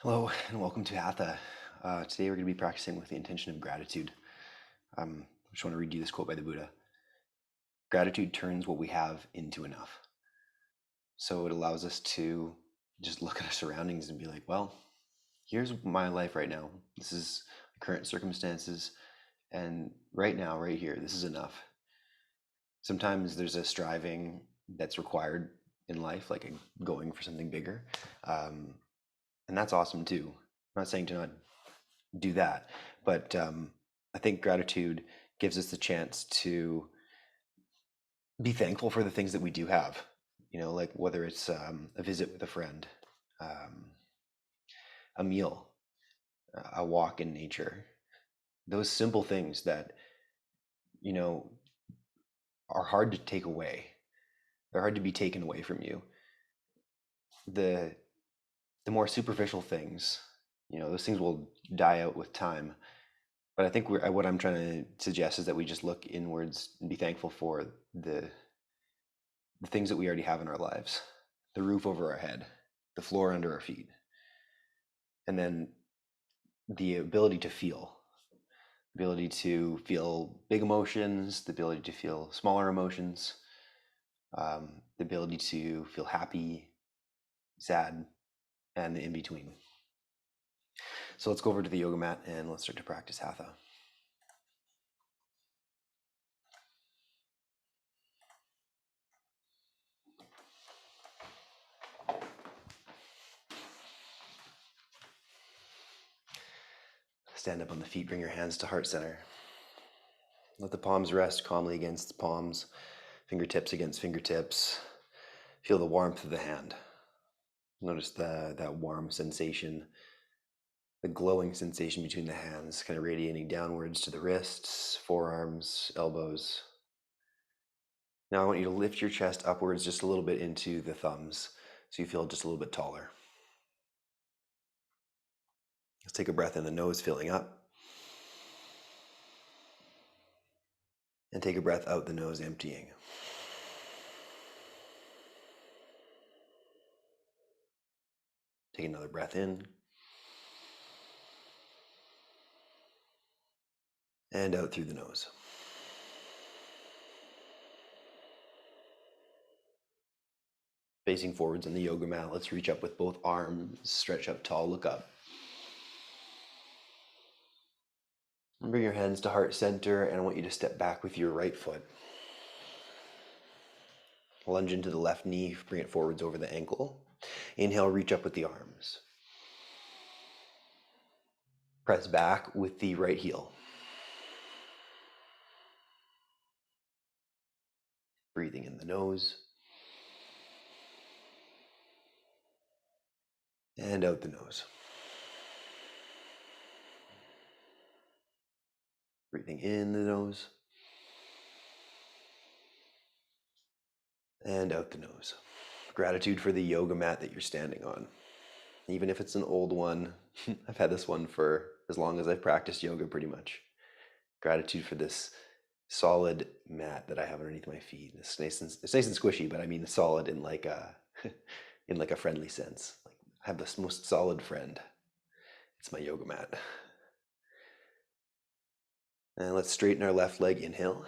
Hello and welcome to Hatha. Today we're going to be practicing with the intention of gratitude. I just want to read you this quote by the Buddha. Gratitude turns what we have into enough. So it allows us to just look at our surroundings and be like, well, here's my life right now. This is current circumstances. And right now, right here, this is enough. Sometimes there's a striving that's required in life, like going for something bigger. And that's awesome too. I'm not saying to not do that, but I think gratitude gives us the chance to be thankful for the things that we do have. Like whether it's a visit with a friend, um, a meal, a walk in nature, those simple things that you know are hard to take away. They're hard to be taken away from you. The the more superficial things, those things will die out with time. But I think what I'm trying to suggest is that we just look inwards and be thankful for the things that we already have in our lives, the roof over our head, the floor under our feet, and then the ability to feel big emotions, the ability to feel smaller emotions, the ability to feel happy, sad, and the in between. So let's go over to the yoga mat and let's start to practice Hatha. Stand up on the feet, bring your hands to heart center. Let the palms rest calmly against the palms, fingertips against fingertips. Feel the warmth of the hand. Notice that warm sensation, the glowing sensation between the hands, kind of radiating downwards to the wrists, forearms, elbows. Now I want you to lift your chest upwards just a little bit into the thumbs so you feel just a little bit taller. Let's take a breath in the nose, filling up. And take a breath out the nose, emptying. Take another breath in. And out through the nose. Facing forwards on the yoga mat, let's reach up with both arms, stretch up tall, look up. And bring your hands to heart center, and I want you to step back with your right foot. Lunge into the left knee, bring it forwards over the ankle. Inhale, reach up with the arms. Press back with the right heel. Breathing in the nose. And out the nose. Breathing in the nose. And out the nose. Gratitude for the yoga mat that you're standing on. Even if it's an old one, I've had this one for as long as I've practiced yoga pretty much. Gratitude for this solid mat that I have underneath my feet. It's nice and squishy, but I mean solid in like a in like a friendly sense. Like I have this most solid friend. It's my yoga mat. And let's straighten our left leg. Inhale.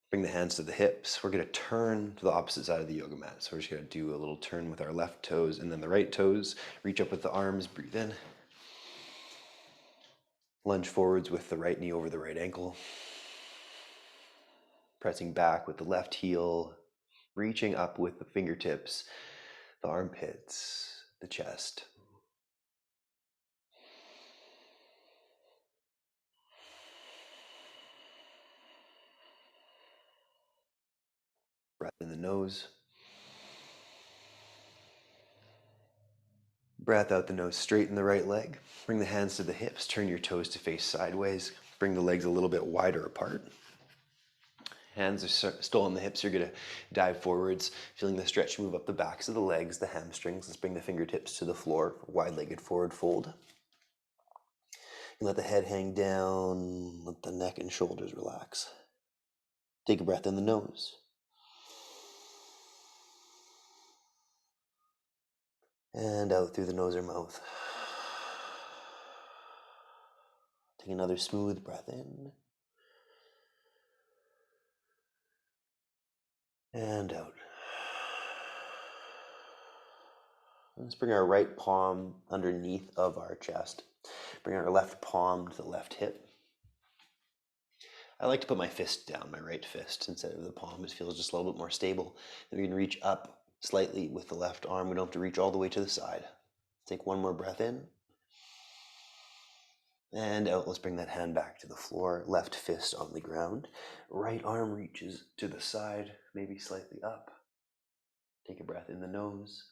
Bring the hands to the hips. We're going to turn to the opposite side of the yoga mat. So we're just going to do a little turn with our left toes and then the right toes. Reach up with the arms. Breathe in. Lunge forwards with the right knee over the right ankle. Pressing back with the left heel. Reaching up with the fingertips, the armpits, the chest. Breath in the nose. Breath out the nose, straighten the right leg. Bring the hands to the hips, turn your toes to face sideways. Bring the legs a little bit wider apart. Hands are still on the hips. You're going to dive forwards, feeling the stretch move up the backs of the legs, the hamstrings. Let's bring the fingertips to the floor, wide-legged forward fold. And let the head hang down, let the neck and shoulders relax. Take a breath in the nose. And out through the nose or mouth. Take another smooth breath in. And out. Let's bring our right palm underneath of our chest. Bring our left palm to the left hip. I like to put my fist down, my right fist, instead of the palm. It feels just a little bit more stable. And we can reach up slightly with the left arm. We don't have to reach all the way to the side. Take one more breath in. And out. Let's bring that hand back to the floor. Left fist on the ground. Right arm reaches to the side, maybe slightly up. Take a breath in the nose.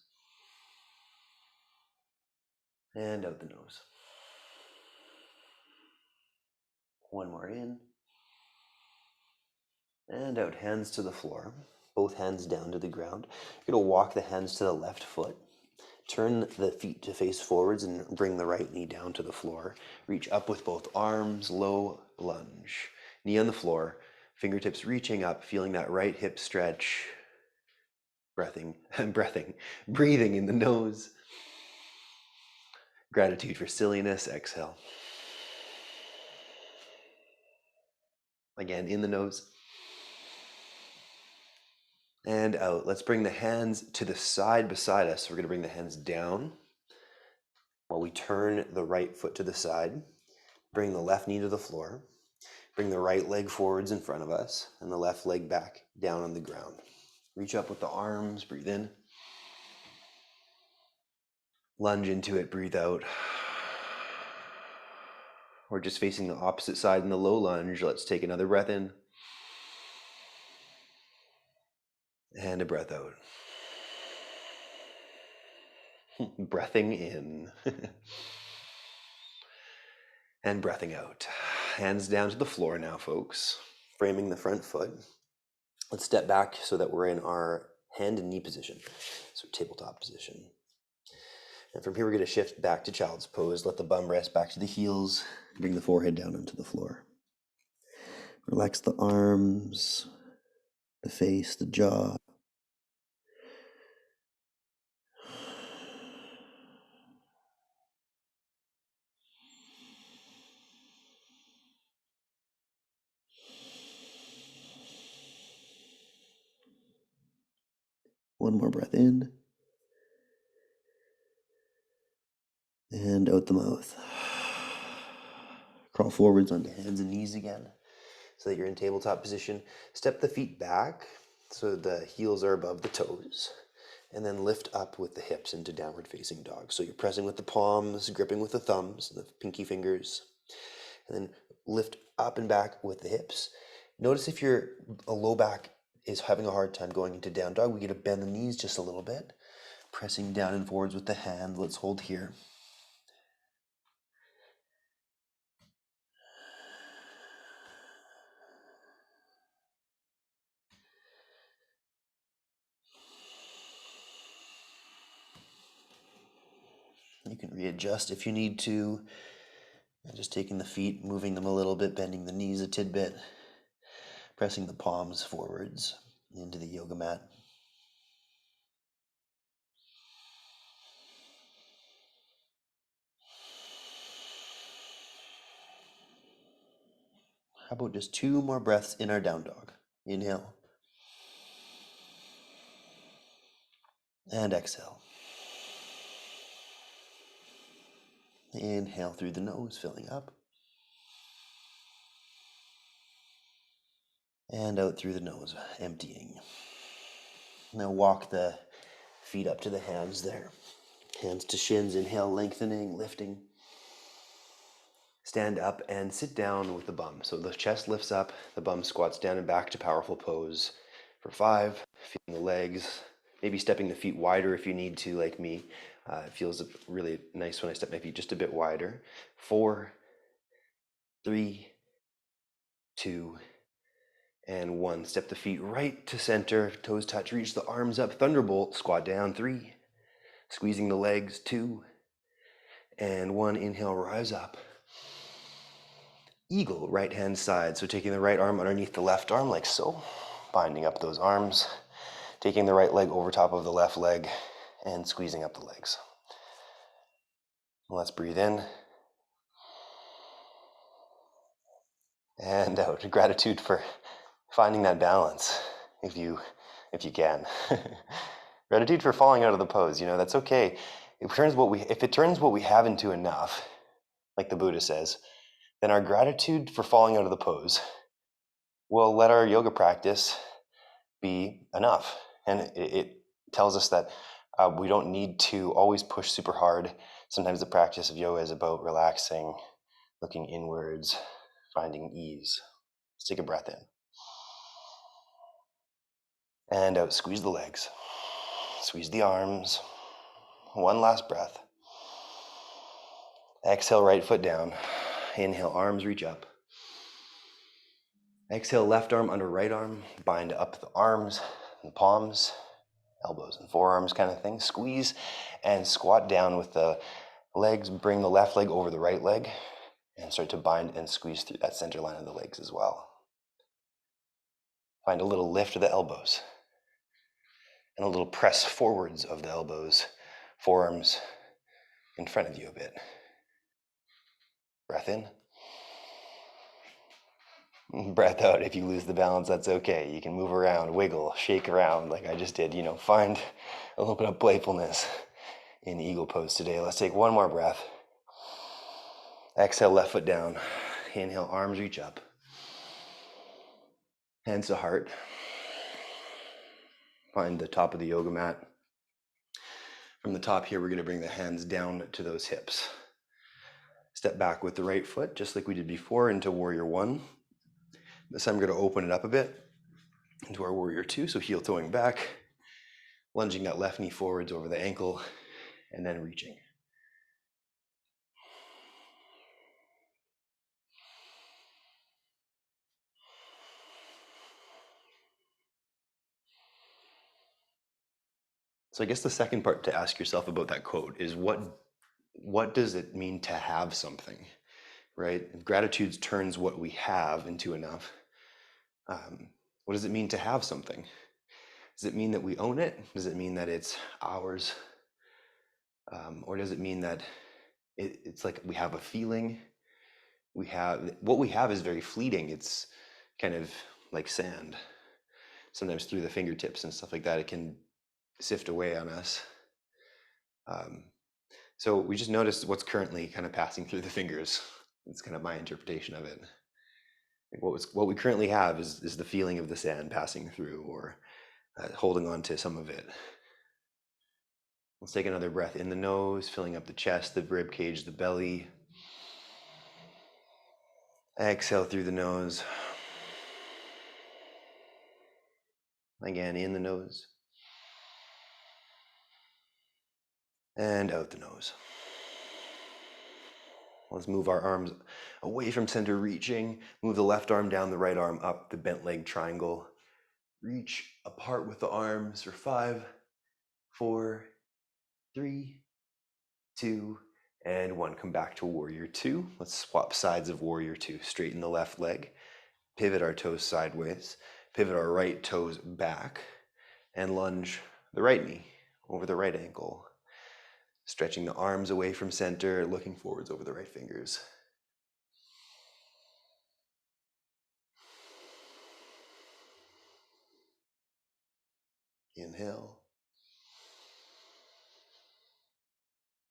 And out the nose. One more in. And out, hands to the floor. Both hands down to the ground. You're going to walk the hands to the left foot. Turn the feet to face forwards and bring the right knee down to the floor. Reach up with both arms, low lunge. Knee on the floor, fingertips reaching up, feeling that right hip stretch. Breathing in the nose. Gratitude for silliness, exhale. Again, in the nose. And out. Let's bring the hands to the side beside us. We're going to bring the hands down while we turn the right foot to the side. Bring the left knee to the floor. Bring the right leg forwards in front of us and the left leg back down on the ground. Reach up with the arms. Breathe in. Lunge into it. Breathe out. We're just facing the opposite side in the low lunge. Let's take another breath in. And a breath out. Breathing in. And breathing out. Hands down to the floor now, folks. Framing the front foot. Let's step back so that we're in our hand and knee position. So tabletop position. And from here, we're going to shift back to child's pose. Let the bum rest back to the heels. Bring the forehead down onto the floor. Relax the arms, the face, the jaw. One more breath in. And out the mouth. Crawl forwards onto hands and knees again so that you're in tabletop position. Step the feet back so the heels are above the toes. And then lift up with the hips into downward facing dog. So you're pressing with the palms, gripping with the thumbs, the pinky fingers. And then lift up and back with the hips. Notice if your low back is having a hard time going into down dog, we get to bend the knees just a little bit. Pressing down and forwards with the hand. Let's hold here. You can readjust if you need to. Just taking the feet, moving them a little bit, bending the knees a tidbit, pressing the palms forwards into the yoga mat. How about just 2 more breaths in our down dog? Inhale. And exhale. Inhale through the nose, filling up. And out through the nose, emptying. Now walk the feet up to the hands there. Hands to shins, inhale, lengthening, lifting. Stand up and sit down with the bum. So the chest lifts up, the bum squats down and back to powerful pose for 5. Feeling the legs, maybe stepping the feet wider if you need to, like me. It feels really nice when I step my feet just a bit wider. 4, 3, 2, and 1. Step the feet right to center, toes touch, reach the arms up, thunderbolt, squat down, 3. Squeezing the legs, 2, and 1. Inhale, rise up. Eagle, right hand side. So taking the right arm underneath the left arm like so, binding up those arms, taking the right leg over top of the left leg and squeezing up the legs. Let's breathe in and out. Gratitude for finding that balance, if you can. Gratitude for falling out of the pose. That's okay. If it turns what we have into enough, like the Buddha says, then our gratitude for falling out of the pose will let our yoga practice be enough. And it tells us that we don't need to always push super hard. Sometimes the practice of yoga is about relaxing, looking inwards, finding ease. Let's take a breath in. And out, squeeze the legs, squeeze the arms. One last breath. Exhale, right foot down. Inhale, arms reach up. Exhale, left arm under right arm. Bind up the arms and palms, elbows and forearms kind of thing. Squeeze and squat down with the legs. Bring the left leg over the right leg and start to bind and squeeze through that center line of the legs as well. Find a little lift of the elbows and a little press forwards of the elbows, forearms in front of you a bit. Breath in. Breath out. If you lose the balance, that's okay. You can move around, wiggle, shake around like I just did. Find a little bit of playfulness in Eagle Pose today. Let's take one more breath. Exhale, left foot down. Inhale, arms reach up. Hands to heart. Find the top of the yoga mat. From the top here, we're going to bring the hands down to those hips. Step back with the right foot, just like we did before, into Warrior One. This time I'm going to open it up a bit into our Warrior Two, so heel toeing back, lunging that left knee forwards over the ankle, and then reaching. So I guess the second part to ask yourself about that quote is what does it mean to have something, right? If gratitude turns what we have into enough. What does it mean to have something? Does it mean that we own it? Does it mean that it's ours? Or does it mean that it's like we have a feeling? What we have is very fleeting. It's kind of like sand. Sometimes through the fingertips and stuff like that, it can sift away on us. So we just notice what's currently kind of passing through the fingers. It's kind of my interpretation of it. What we currently have is the feeling of the sand passing through, or holding on to some of it. Let's take another breath in the nose, filling up the chest, the rib cage, the belly. Exhale through the nose. Again, in the nose. And out the nose. Let's move our arms away from center, reaching. Move the left arm down, the right arm up, the bent leg triangle. Reach apart with the arms for 5, 4, 3, 2, and 1. Come back to Warrior Two. Let's swap sides of Warrior Two. Straighten the left leg. Pivot our toes sideways. Pivot our right toes back. And lunge the right knee over the right ankle. Stretching the arms away from center, looking forwards over the right fingers. Inhale.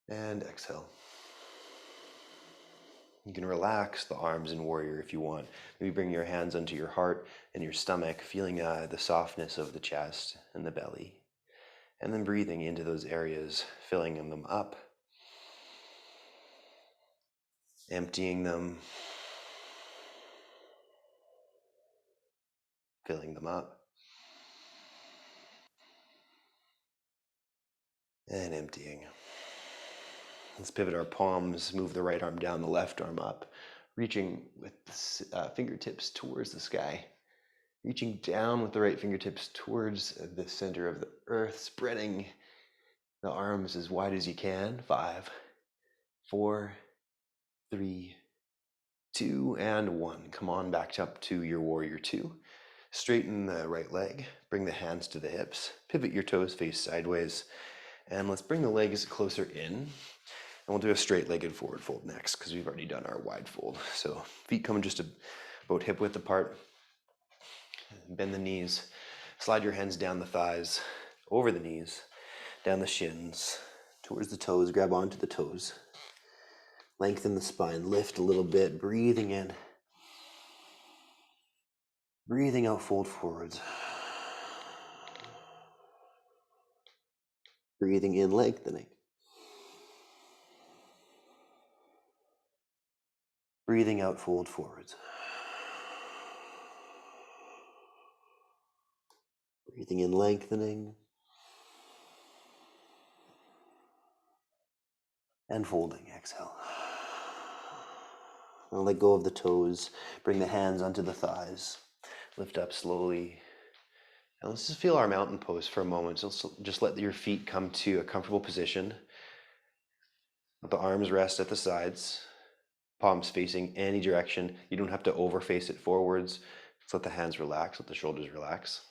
And exhale. You can relax the arms in Warrior if you want. Maybe bring your hands onto your heart and your stomach, feeling the softness of the chest and the belly. And then breathing into those areas, filling them up, emptying them, filling them up, and emptying. Let's pivot our palms, move the right arm down, the left arm up, reaching with the fingertips towards the sky. Reaching down with the right fingertips towards the center of the earth, spreading the arms as wide as you can. 5, 4, 3, 2, and 1. Come on back up to your Warrior Two. Straighten the right leg, bring the hands to the hips, pivot your toes face sideways, and let's bring the legs closer in. we'll do a straight-legged forward fold next because we've already done our wide fold. So feet come just about hip width apart. Bend the knees. Slide your hands down the thighs, over the knees, down the shins, towards the toes. Grab onto the toes. Lengthen the spine. Lift a little bit. Breathing in. Breathing out, fold forwards. Breathing in, lengthening. Breathing out, fold forwards. Breathing in, lengthening. And folding, exhale. Now let go of the toes. Bring the hands onto the thighs. Lift up slowly. And let's just feel our mountain pose for a moment. So just let your feet come to a comfortable position. Let the arms rest at the sides. Palms facing any direction. You don't have to over face it forwards. Just let the hands relax, let the shoulders relax.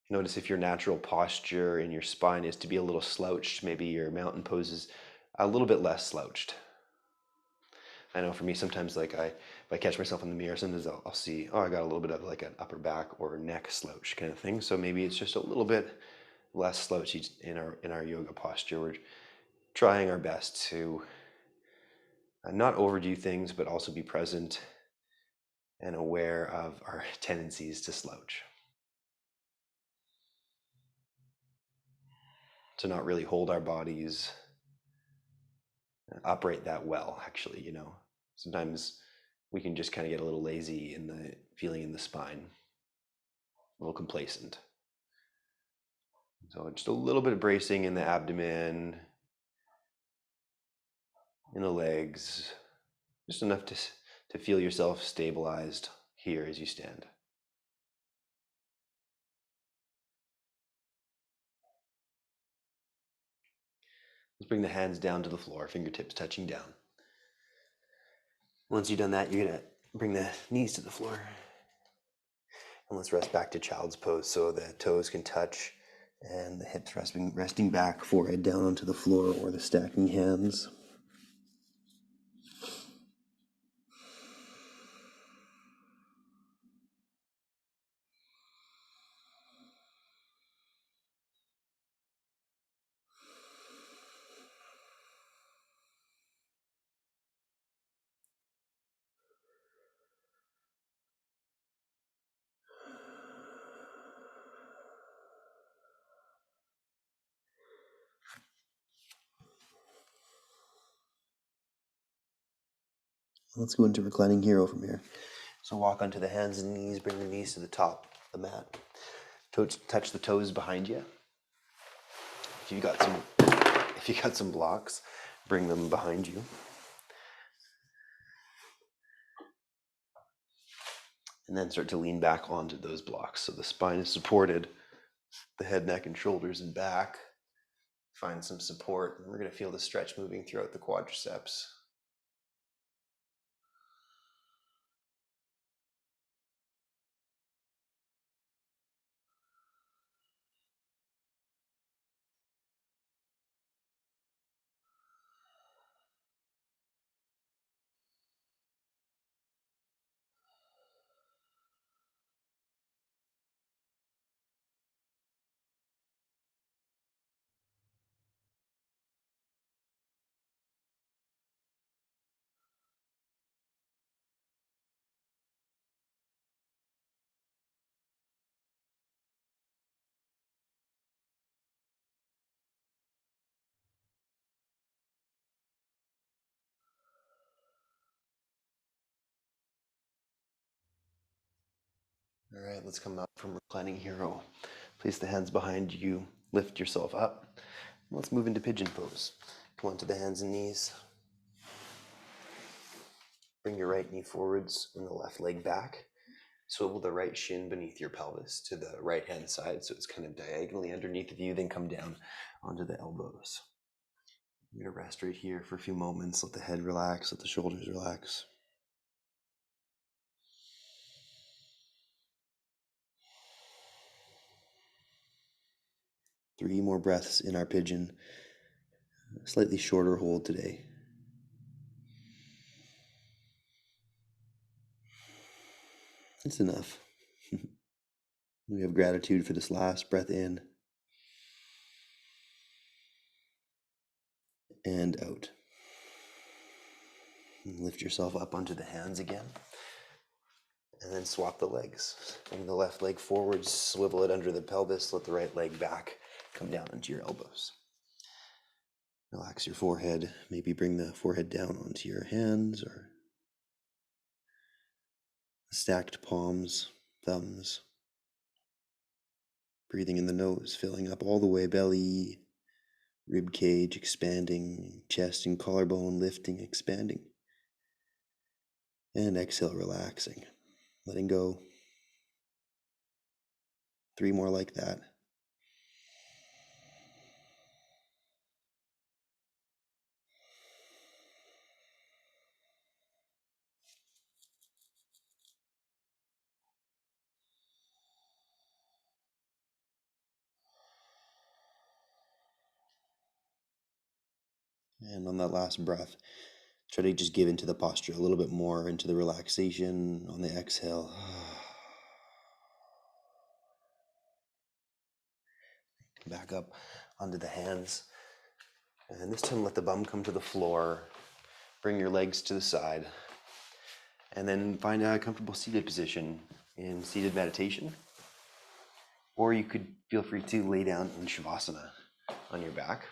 Notice if your natural posture in your spine is to be a little slouched, maybe your mountain pose is a little bit less slouched. I know for me, sometimes if I catch myself in the mirror, sometimes I'll see, oh, I got a little bit of like an upper back or neck slouch kind of thing. So maybe it's just a little bit less slouchy in our yoga posture. We're trying our best to not overdo things, but also be present and aware of our tendencies to slouch. To not really hold our bodies upright that well, actually, Sometimes we can just kind of get a little lazy in the feeling in the spine, a little complacent. So just a little bit of bracing in the abdomen, in the legs, just enough to feel yourself stabilized here as you stand. Let's bring the hands down to the floor, fingertips touching down. Once you've done that, you're going to bring the knees to the floor. And let's rest back to child's pose so the toes can touch and the hips resting back, forehead down onto the floor or the stacking hands. Let's go into reclining hero from here. So walk onto the hands and knees, bring the knees to the top of the mat. Touch the toes behind you. If you got some blocks, bring them behind you. And then start to lean back onto those blocks. So the spine is supported, the head, neck, and shoulders and back. Find some support. And we're going to feel the stretch moving throughout the quadriceps. All right, let's come up from reclining hero. Place the hands behind you, lift yourself up. Let's move into pigeon pose. Come onto the hands and knees. Bring your right knee forwards and the left leg back. Swivel the right shin beneath your pelvis to the right hand side so it's kind of diagonally underneath of you, then come down onto the elbows. You're going to rest right here for a few moments. Let the head relax, let the shoulders relax. Three more breaths in our pigeon. A slightly shorter hold today. It's enough. We have gratitude for this last breath in and out. And lift yourself up onto the hands again. And then swap the legs. Bring the left leg forward, swivel it under the pelvis, let the right leg back, come down into your elbows. Relax your forehead, maybe bring the forehead down onto your hands or stacked palms, thumbs. Breathing in the nose, filling up all the way, belly, rib cage expanding, chest and collarbone lifting, expanding. And exhale, relaxing, letting go. 3 more like that. And on that last breath, try to just give into the posture a little bit more, into the relaxation on the exhale. Back up onto the hands. And this time let the bum come to the floor. Bring your legs to the side. And then find a comfortable seated position in seated meditation. Or you could feel free to lay down in Shavasana on your back.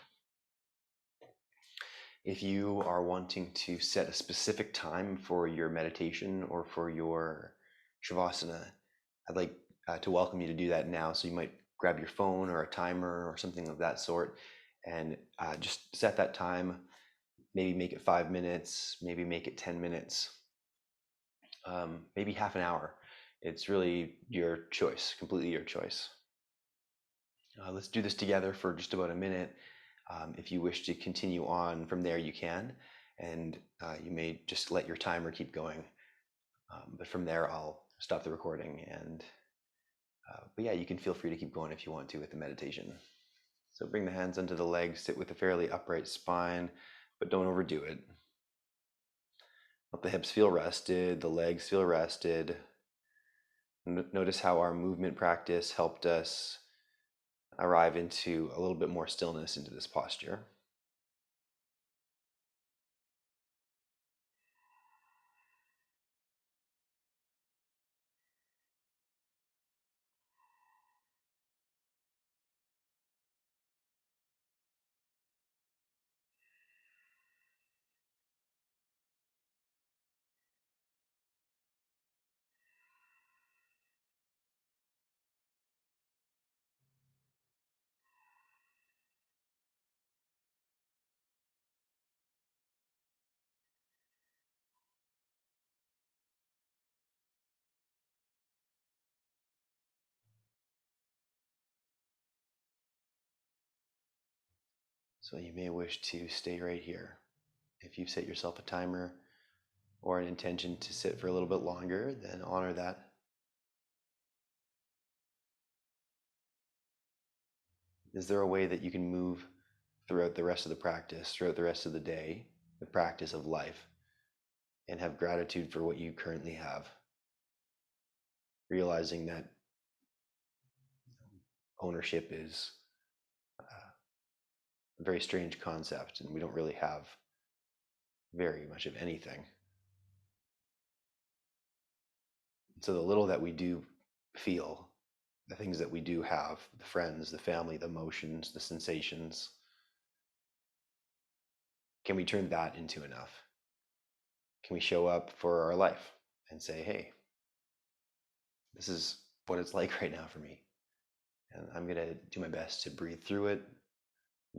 If you are wanting to set a specific time for your meditation or for your Shavasana, I'd like to welcome you to do that now. So you might grab your phone or a timer or something of that sort and just set that time. Maybe make it 5 minutes, maybe make it 10 minutes, maybe half an hour. It's really your choice, completely your choice. Let's do this together for just about a minute. If you wish to continue on from there, you can, and you may just let your timer keep going. But from there, I'll stop the recording, and but yeah, you can feel free to keep going if you want to with the meditation. So bring the hands under the legs, sit with a fairly upright spine, but don't overdo it. Let the hips feel rested, the legs feel rested. Notice how our movement practice helped us arrive into a little bit more stillness into this posture. So you may wish to stay right here. If you've set yourself a timer or an intention to sit for a little bit longer, then honor that. Is there a way that you can move throughout the rest of the practice, throughout the rest of the day, the practice of life, and have gratitude for what you currently have? Realizing that ownership is a very strange concept and we don't really have very much of anything. So the little that we do feel, the things that we do have, the friends, the family, the emotions, the sensations, can we turn that into enough? Can we show up for our life and say, hey, this is what it's like right now for me. And I'm going to do my best to breathe through it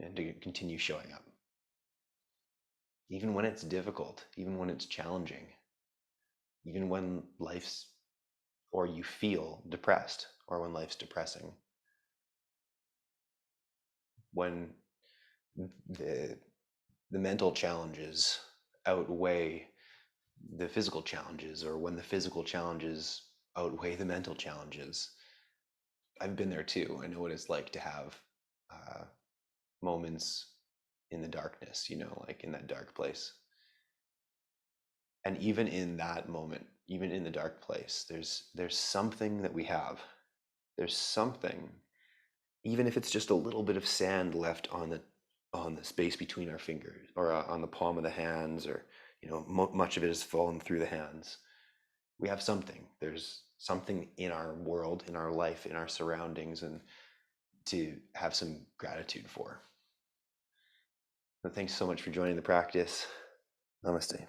and to continue showing up. Even when it's difficult, even when it's challenging, even when life's, or you feel depressed, or when life's depressing, when the mental challenges outweigh the physical challenges, or when the physical challenges outweigh the mental challenges. I've been there too. I know what it's like to have moments in the darkness, like in that dark place. And even in that moment, even in the dark place, there's something that we have. There's something, even if it's just a little bit of sand left on the space between our fingers, or on the palm of the hands, or much of it has fallen through the hands. We have something. There's something in our world, in our life, in our surroundings, and to have some gratitude for. So thanks so much for joining the practice. Namaste.